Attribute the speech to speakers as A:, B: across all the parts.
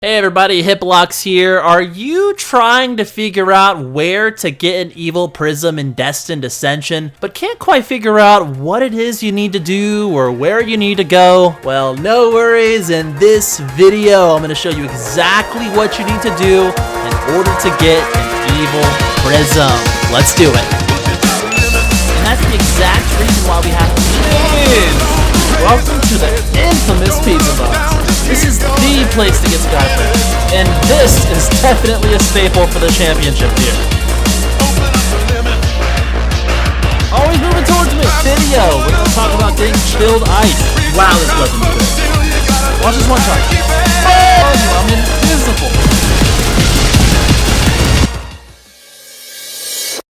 A: Hey everybody, Hitblocks here. Are you trying to figure out where to get an Evil Prism in Destined Ascension, but can't quite figure out what it is you need to do or where you need to go? Well, no worries. In this video, I'm going to show you exactly what you need to do in order to get an Evil Prism. Let's do it. And that's the exact reason why we have to win. Welcome to the infamous Pizza Box. This is the place to get Skyfire, and this is definitely a staple for the championship here. Always moving towards me. Video. We're going to talk about getting chilled ice. Wow, this weapon is good. Watch this one shot. Oh, I'm invisible.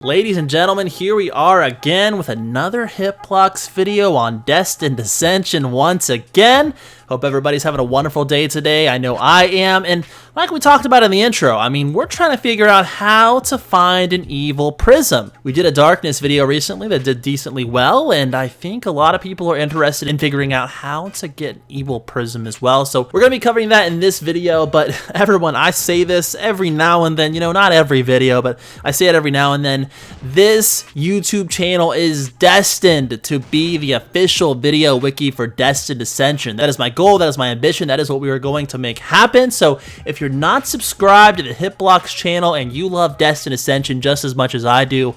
A: Ladies and gentlemen, here we are again with another Hitblocks video on Destined Ascension once again. Hope everybody's having a wonderful day today. I know I am, and like we talked about in the intro, I mean, we're trying to figure out how to find an Evil Prism. We did a Darkness video recently that did decently well, and I think a lot of people are interested in figuring out how to get an Evil Prism as well. So we're going to be covering that in this video, but everyone, I say this every now and then, you know, not every video, but I say it every now and then. This YouTube channel is destined to be the official video wiki for Destined Ascension. That is my goal, that is my ambition, that is what we are going to make happen. So if you're not subscribed to the Hitblocks channel and you love Destined Ascension just as much as I do,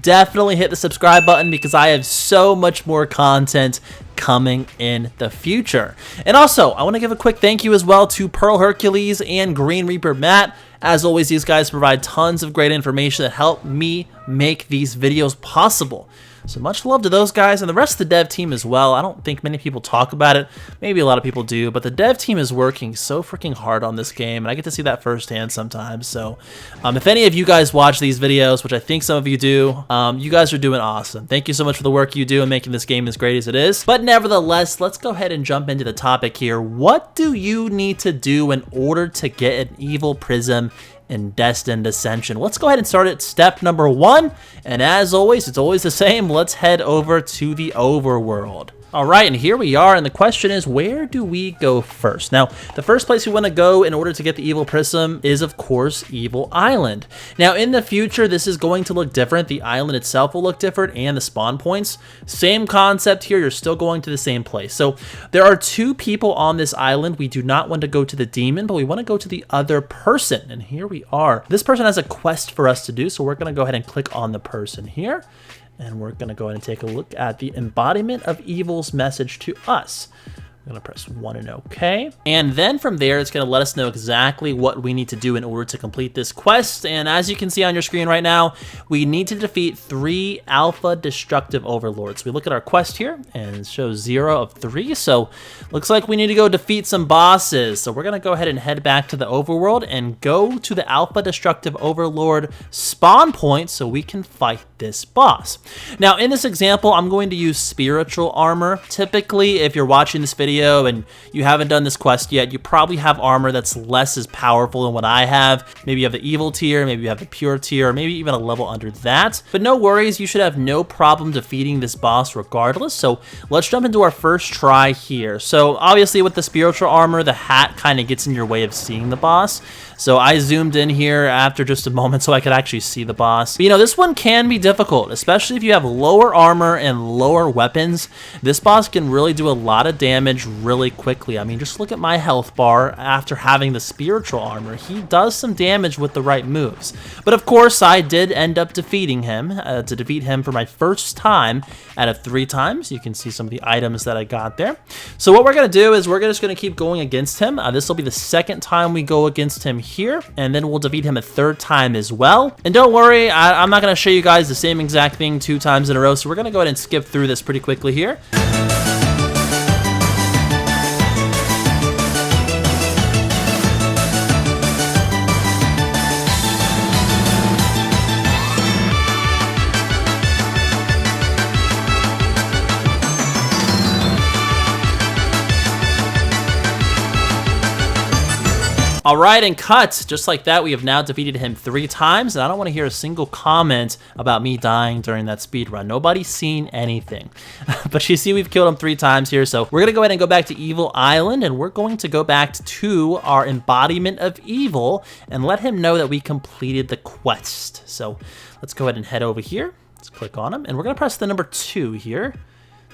A: definitely hit the subscribe button because I have so much more content coming in the future. And also, I want to give a quick thank you as well to Pearl Hercules and Green Reaper Matt. As always, these guys provide tons of great information that help me make these videos possible. So much love to those guys and the rest of the dev team as well. I don't think many people talk about it. Maybe a lot of people do, but the dev team is working so freaking hard on this game, and I get to see that firsthand sometimes. So if any of you guys watch these videos, which I think some of you do, you guys are doing awesome. Thank you so much for the work you do in making this game as great as it is. But nevertheless, let's go ahead and jump into the topic here. What do you need to do in order to get an Evil Prism in Destined Ascension? Let's go ahead and start at step number 1, and as always, it's always the same. Let's head over to the overworld. Alright, and here we are, and the question is, where do we go first? Now, the first place we want to go in order to get the Evil Prism is, of course, Evil Island. Now, in the future, this is going to look different. The island itself will look different, and the spawn points. Same concept here, you're still going to the same place. So, there are 2 people on this island. We do not want to go to the demon, but we want to go to the other person, and here we are. This person has a quest for us to do, so we're going to go ahead and click on the person here. And we're going to go ahead and take a look at the embodiment of evil's message to us. I'm going to press 1 and OK. And then from there, it's going to let us know exactly what we need to do in order to complete this quest. And as you can see on your screen right now, we need to defeat 3 alpha destructive overlords. We look at our quest here and it shows 0 of 3. So looks like we need to go defeat some bosses. So we're going to go ahead and head back to the overworld and go to the alpha destructive overlord spawn point so we can fight this boss. Now in this example, I'm going to use spiritual armor. Typically, if you're watching this video and you haven't done this quest yet, you probably have armor that's less as powerful than what I have. Maybe you have the evil tier, maybe you have the pure tier, or maybe even a level under that. But no worries, you should have no problem defeating this boss regardless. So let's jump into our first try here. So obviously with the spiritual armor, the hat kind of gets in your way of seeing the boss. So I zoomed in here after just a moment so I could actually see the boss. But, you know, this one can be difficult, especially if you have lower armor and lower weapons. This boss can really do a lot of damage really quickly. I mean, just look at my health bar after having the spiritual armor. He does some damage with the right moves. But of course, I did end up defeating him, to defeat him for my first time out of 3 times. You can see some of the items that I got there. So what we're going to do is we're just going to keep going against him. This will be the second time we go against him here, and then we'll defeat him a 3rd time as well. And don't worry, I'm not going to show you guys the same exact thing 2 times in a row, so we're going to go ahead and skip through this pretty quickly here. All right, and cut. Just like that, we have now defeated him 3 times, and I don't want to hear a single comment about me dying during that speed run. Nobody's seen anything. But you see we've killed him 3 times here, so we're going to go ahead and go back to Evil Island, and we're going to go back to our embodiment of evil and let him know that we completed the quest. So let's go ahead and head over here. Let's click on him, and we're going to press the number 2 here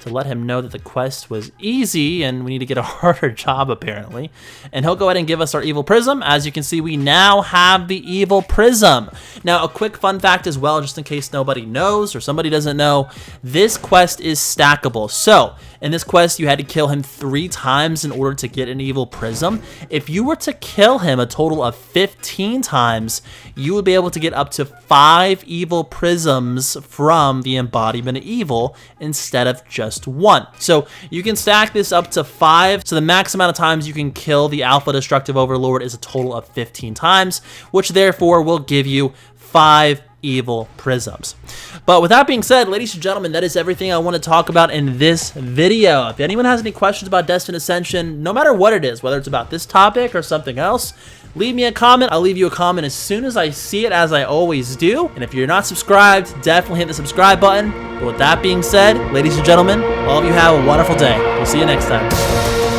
A: to let him know that the quest was easy and we need to get a harder job apparently. And he'll go ahead and give us our Evil Prism. As you can see, we now have the Evil Prism. Now, a quick fun fact as well, just in case nobody knows or somebody doesn't know, this quest is stackable. So, in this quest, you had to kill him 3 times in order to get an Evil Prism. If you were to kill him a total of 15 times, you would be able to get up to 5 Evil Prisms from the embodiment of evil instead of just 1. So you can stack this up to 5. So the max amount of times you can kill the Alpha Destructive Overlord is a total of 15 times, which therefore will give you 5 Evil Prisms. But with that being said, ladies and gentlemen, that is everything I want to talk about in this video. If anyone has any questions about Destined Ascension, no matter what it is, whether it's about this topic or something else, leave me a comment. I'll leave you a comment as soon as I see it, as I always do. And if you're not subscribed, definitely hit the subscribe button. But with that being said, ladies and gentlemen, all of you have a wonderful day. We'll see you next time.